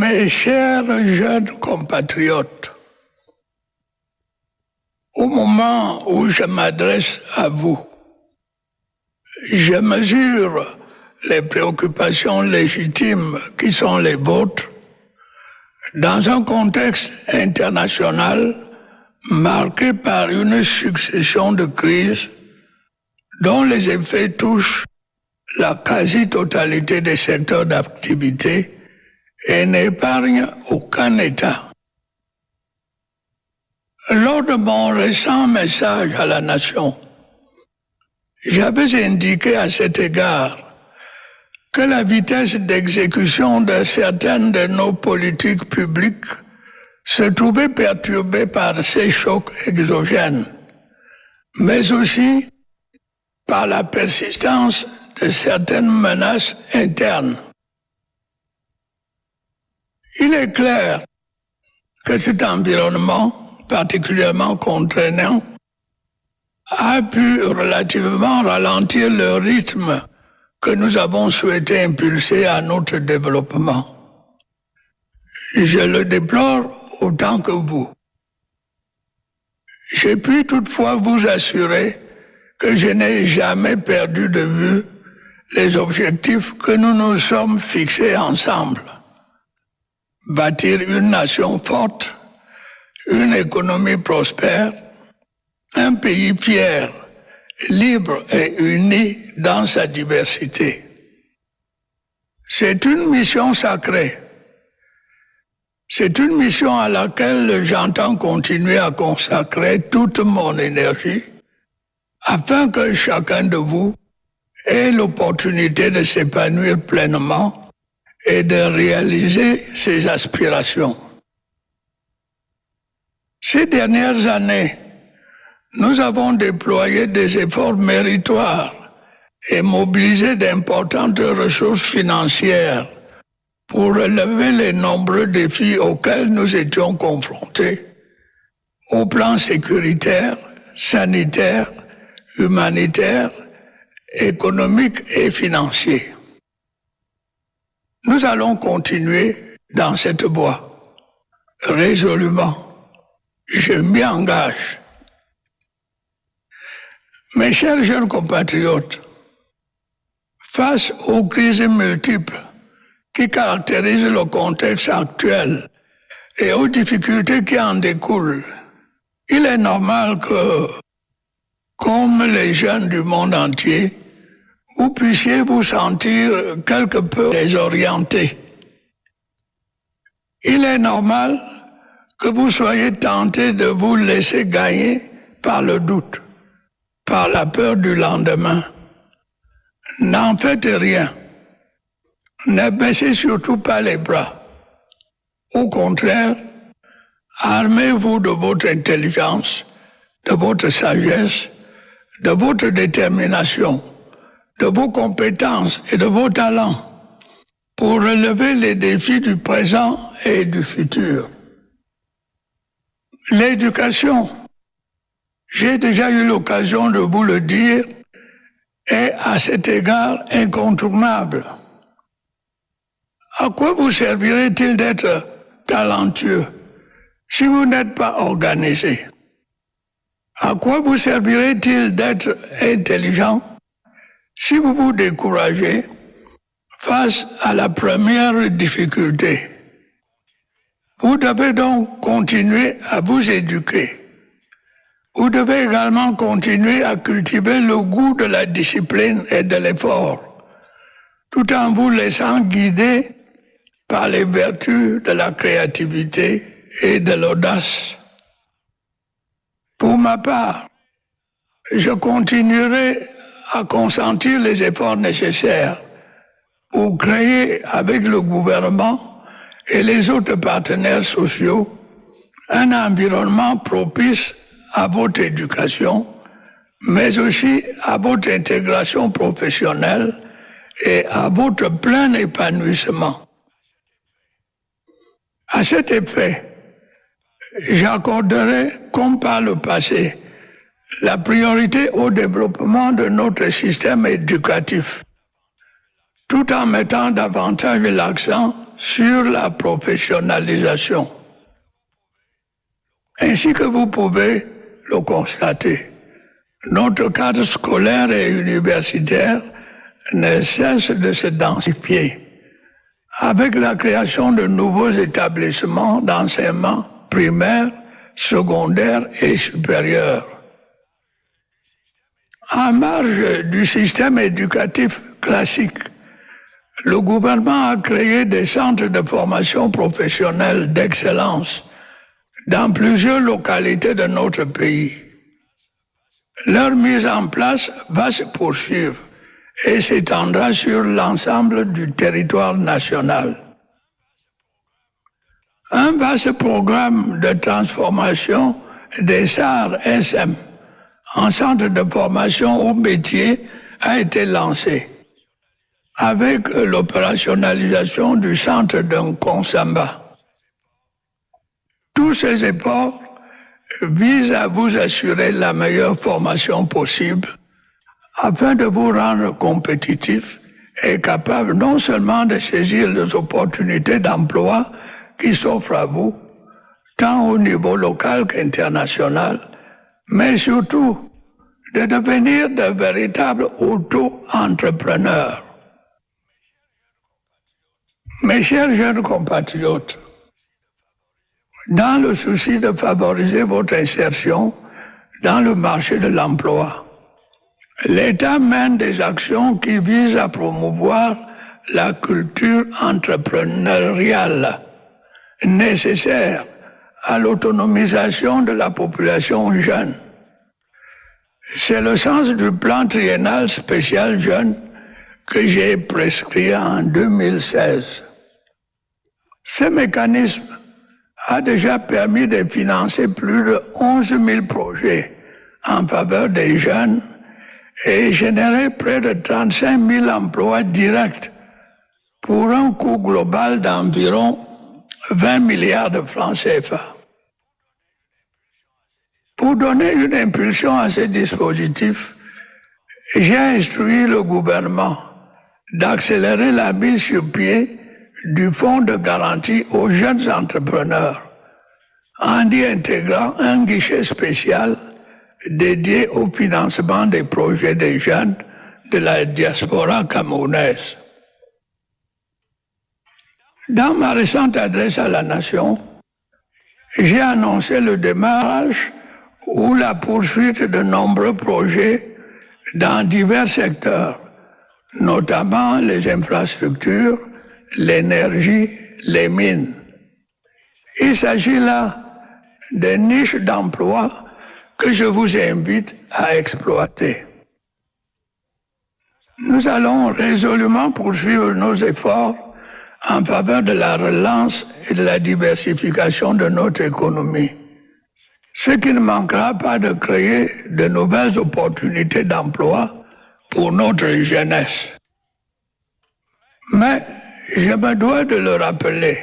Mes chers jeunes compatriotes, au moment où je m'adresse à vous, je mesure les préoccupations légitimes qui sont les vôtres dans un contexte international marqué par une succession de crises dont les effets touchent la quasi-totalité des secteurs d'activité et n'épargnent aucun État. Lors de mon récent message à la nation, j'avais indiqué à cet égard que la vitesse d'exécution de certaines de nos politiques publiques se trouvait perturbée par ces chocs exogènes, mais aussi par la persistance de certaines menaces internes. Il est clair que cet environnement particulièrement contraignant a pu relativement ralentir le rythme que nous avons souhaité impulser à notre développement. Je le déplore autant que vous. Je puis toutefois vous assurer que je n'ai jamais perdu de vue les objectifs que nous nous sommes fixés ensemble. Bâtir une nation forte, une économie prospère, un pays fier, libre et uni dans sa diversité. C'est une mission sacrée. C'est une mission à laquelle j'entends continuer à consacrer toute mon énergie afin que chacun de vous ait l'opportunité de s'épanouir pleinement et de réaliser ses aspirations. Ces dernières années, nous avons déployé des efforts méritoires et mobilisé d'importantes ressources financières pour relever les nombreux défis auxquels nous étions confrontés au plan sécuritaire, sanitaire, humanitaire, économique et financier. Nous allons continuer dans cette voie, résolument. Je m'y engage. Mes chers jeunes compatriotes, face aux crises multiples qui caractérisent le contexte actuel et aux difficultés qui en découlent, il est normal que, comme les jeunes du monde entier, vous puissiez vous sentir quelque peu désorientés. Il est normal que vous soyez tentés de vous laisser gagner par le doute, par la peur du lendemain. N'en faites rien. Ne baissez surtout pas les bras. Au contraire, armez-vous de votre intelligence, de votre sagesse, de votre détermination, de vos compétences et de vos talents pour relever les défis du présent et du futur. L'éducation, j'ai déjà eu l'occasion de vous le dire, est à cet égard incontournable. À quoi vous servirait-il d'être talentueux si vous n'êtes pas organisé? À quoi vous servirait-il d'être intelligent si vous vous découragez face à la première difficulté? Vous devez donc continuer à vous éduquer. Vous devez également continuer à cultiver le goût de la discipline et de l'effort, tout en vous laissant guider par les vertus de la créativité et de l'audace. Pour ma part, je continuerai à consentir les efforts nécessaires pour créer avec le gouvernement et les autres partenaires sociaux un environnement propice à votre éducation, mais aussi à votre intégration professionnelle et à votre plein épanouissement. À cet effet, j'accorderai, comme par le passé, la priorité au développement de notre système éducatif, tout en mettant davantage l'accent sur la professionnalisation. Ainsi que vous pouvez le constater, notre cadre scolaire et universitaire ne cesse de se densifier avec la création de nouveaux établissements d'enseignement primaire, secondaire et supérieur. En marge du système éducatif classique, le gouvernement a créé des centres de formation professionnelle d'excellence dans plusieurs localités de notre pays. Leur mise en place va se poursuivre et s'étendra sur l'ensemble du territoire national. Un vaste programme de transformation des SAR-SM en centre de formation au métier a été lancé avec l'opérationnalisation du centre de Nkonsamba. Tous ces efforts visent à vous assurer la meilleure formation possible afin de vous rendre compétitif et capable non seulement de saisir les opportunités d'emploi qui s'offrent à vous, tant au niveau local qu'international, mais surtout de devenir de véritables auto-entrepreneurs. Mes chers jeunes compatriotes, dans le souci de favoriser votre insertion dans le marché de l'emploi, l'État mène des actions qui visent à promouvoir la culture entrepreneuriale nécessaire à l'autonomisation de la population jeune. C'est le sens du plan triennal spécial jeune que j'ai prescrit en 2016. Ce mécanisme a déjà permis de financer plus de 11 000 projets en faveur des jeunes et générer près de 35 000 emplois directs pour un coût global d'environ 20 milliards de francs CFA. Pour donner une impulsion à ce dispositif, j'ai instruit le gouvernement d'accélérer la mise sur pied du fonds de garantie aux jeunes entrepreneurs en y intégrant un guichet spécial dédié au financement des projets des jeunes de la diaspora camerounaise. Dans ma récente adresse à la nation, j'ai annoncé le démarrage ou la poursuite de nombreux projets dans divers secteurs, notamment les infrastructures, l'énergie, les mines. Il s'agit là de niches d'emploi que je vous invite à exploiter. Nous allons résolument poursuivre nos efforts en faveur de la relance et de la diversification de notre économie, ce qui ne manquera pas de créer de nouvelles opportunités d'emploi pour notre jeunesse. Mais je me dois de le rappeler,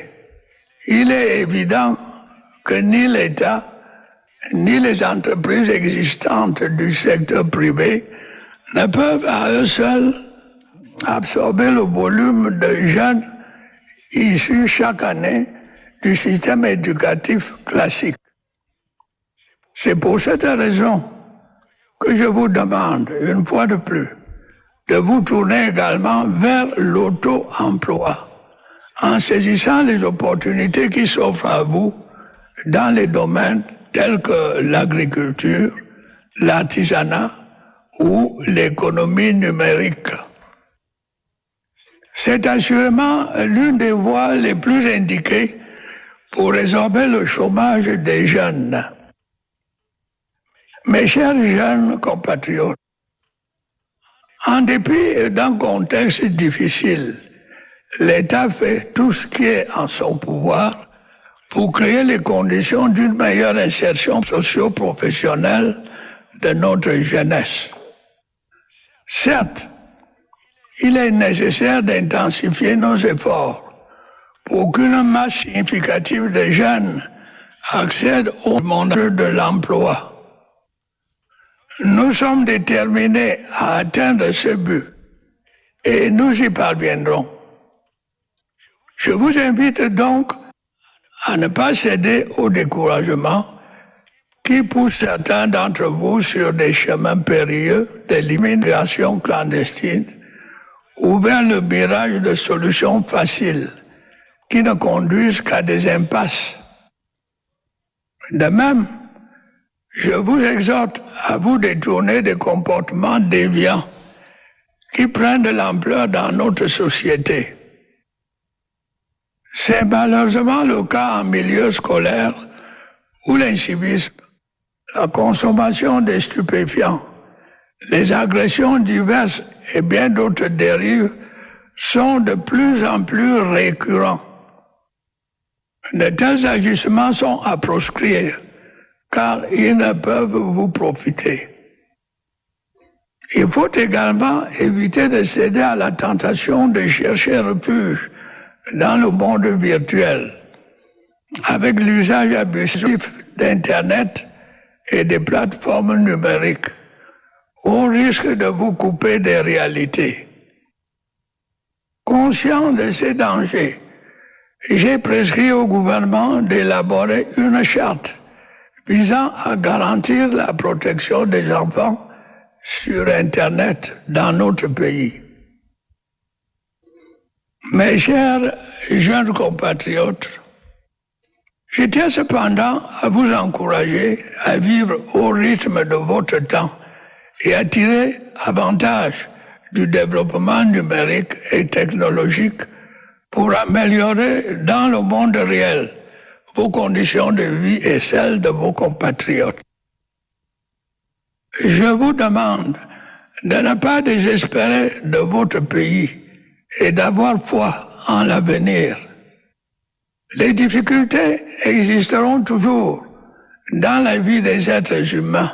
il est évident que ni l'État, ni les entreprises existantes du secteur privé ne peuvent à eux seuls absorber le volume de jeunes issus chaque année du système éducatif classique. C'est pour cette raison que je vous demande, une fois de plus, de vous tourner également vers l'auto-emploi, en saisissant les opportunités qui s'offrent à vous dans les domaines tels que l'agriculture, l'artisanat ou l'économie numérique. C'est assurément l'une des voies les plus indiquées pour résorber le chômage des jeunes. Mes chers jeunes compatriotes, en dépit d'un contexte difficile, l'État fait tout ce qui est en son pouvoir pour créer les conditions d'une meilleure insertion socio-professionnelle de notre jeunesse. Certes, il est nécessaire d'intensifier nos efforts pour qu'une masse significative de jeunes accède au monde de l'emploi. Nous sommes déterminés à atteindre ce but et nous y parviendrons. Je vous invite donc à ne pas céder au découragement qui pousse certains d'entre vous sur des chemins périlleux de l'immigration clandestine ou vers le mirage de solutions faciles qui ne conduisent qu'à des impasses. De même, je vous exhorte à vous détourner des comportements déviants qui prennent de l'ampleur dans notre société. C'est malheureusement le cas en milieu scolaire où l'incivisme, la consommation des stupéfiants, les agressions diverses et bien d'autres dérives sont de plus en plus récurrents. De tels agissements sont à proscrire car ils ne peuvent vous profiter. Il faut également éviter de céder à la tentation de chercher refuge dans le monde virtuel, avec l'usage abusif d'Internet et des plateformes numériques, au risque de vous couper des réalités. Conscient de ces dangers, j'ai prescrit au gouvernement d'élaborer une charte visant à garantir la protection des enfants sur Internet dans notre pays. Mes chers jeunes compatriotes, je tiens cependant à vous encourager à vivre au rythme de votre temps et à tirer avantage du développement numérique et technologique pour améliorer dans le monde réel vos conditions de vie et celles de vos compatriotes. Je vous demande de ne pas désespérer de votre pays et d'avoir foi en l'avenir. Les difficultés existeront toujours dans la vie des êtres humains,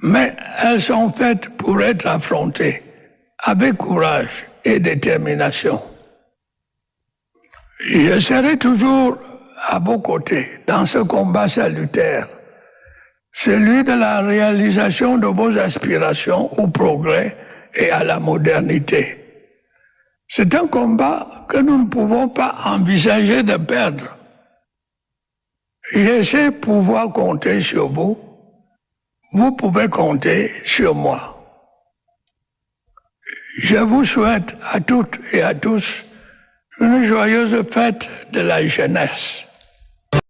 mais elles sont faites pour être affrontées avec courage et détermination. Je serai toujours à vos côtés dans ce combat salutaire, celui de la réalisation de vos aspirations au progrès et à la modernité. C'est un combat que nous ne pouvons pas envisager de perdre. Je sais pouvoir compter sur vous. Vous pouvez compter sur moi. Je vous souhaite à toutes et à tous une joyeuse fête de la jeunesse.